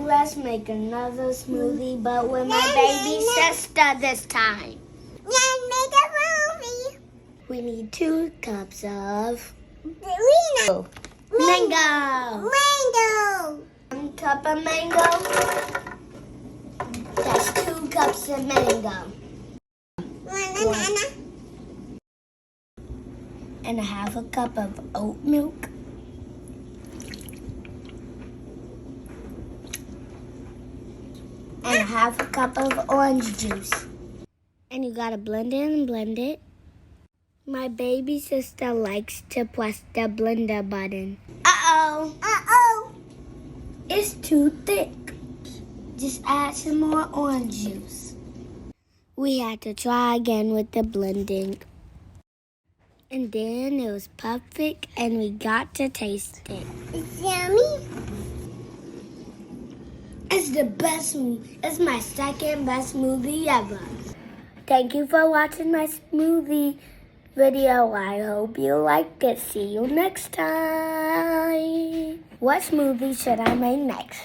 let's make another smoothie, but with my baby sister this time. Let's make a smoothie. We need 2 cups of Mango. mango. 1 cup of mango. That's 2 cups of mango. Banana. And 1/2 cup of oat milk. And 1/2 cup of orange juice. And you gotta blend it and blend it. My baby sister likes to press the blender button. Uh-oh. It's too thick. Just add some more orange juice. We had to try again with the blending. And then it was perfect and we got to taste it. It's yummy. It's the best smoothie. It's my second best smoothie ever. Thank you for watching my smoothie video. I hope you liked it. See you next time. What smoothie should I make next?